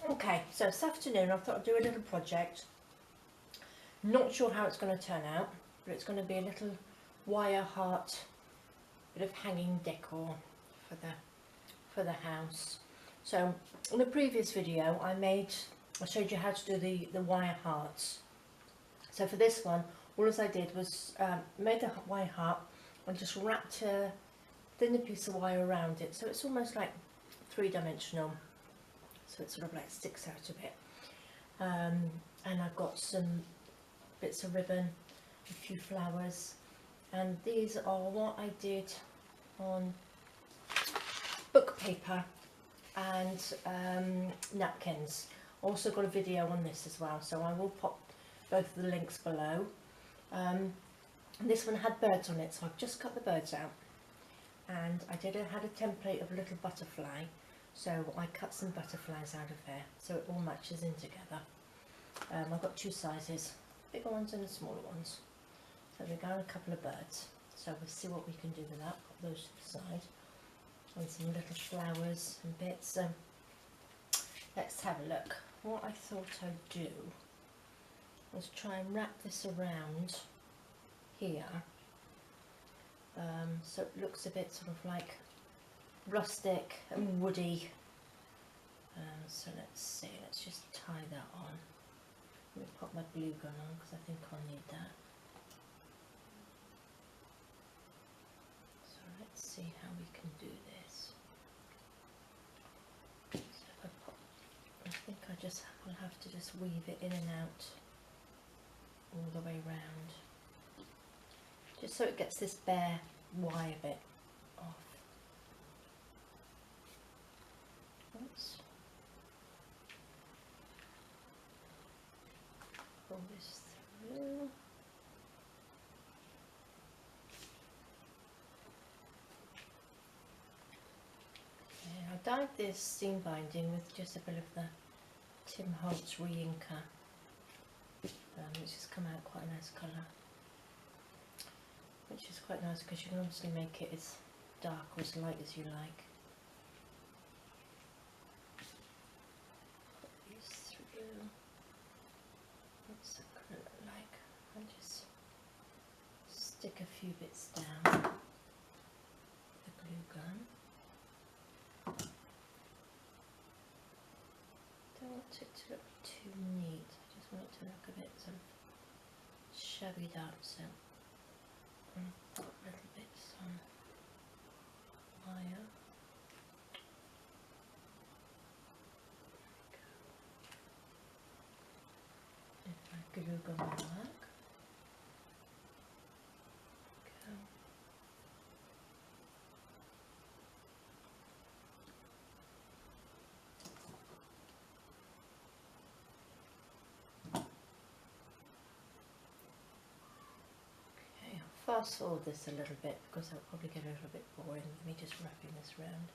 Okay, so this afternoon I thought I'd do a little project. Not sure how it's going to turn out, but it's going to be a little wire heart, bit of hanging decor for the house. So in the previous video I showed you how to do the wire hearts. So for this one, all I did was made a wire heart and just wrapped a thinner piece of wire around it, so it's almost like three-dimensional, so it sort of like sticks out a bit. And I've got some bits of ribbon, a few flowers, and these are what I did on book paper and napkins. Also got a video on this as well, so I will pop both of the links below. This one had birds on it, so I've just cut the birds out, and I had a template of a little butterfly, so I cut some butterflies out of there so it all matches in together. I've got two sizes, bigger ones and the smaller ones. So we've got a couple of birds, so we'll see what we can do with that. Put those to the side, and some little flowers and bits. So let's have a look. What I thought I'd do was try and wrap this around here, so it looks a bit sort of like rustic and woody. So let's see, let's just tie that on. Let me pop my glue gun on because I think I'll need that. So let's see how we can do this. So if I think I just will have to just weave it in and out all the way round, just so it gets this bare wire bit off. Oops. Pull this through. Okay, I dyed this seam binding with just a bit of the Tim Holtz re-inker, which has come out quite a nice colour, which is quite nice because you can obviously make it as dark or as light as you like. Put these through. What's that going to look like? I'll just stick a few bits down with the glue gun. Don't want it to look too neat, I just want it to look a bit sort of shabby up, so put little bits on wire. If my glue gun will work. Go. Okay, I'll fast forward this a little bit because I'll probably get a little bit boring with me just wrapping this round.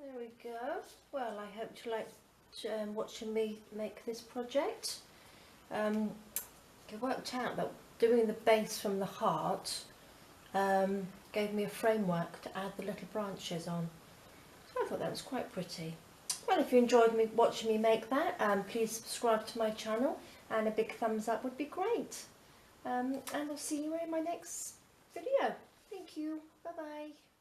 There we go. Well, I hope you liked watching me make this project. It worked out that doing the base from the heart gave me a framework to add the little branches on. So I thought that was quite pretty. Well, if you enjoyed me watching me make that, please subscribe to my channel, and a big thumbs up would be great. And I'll see you in my next video. Thank you. Bye bye.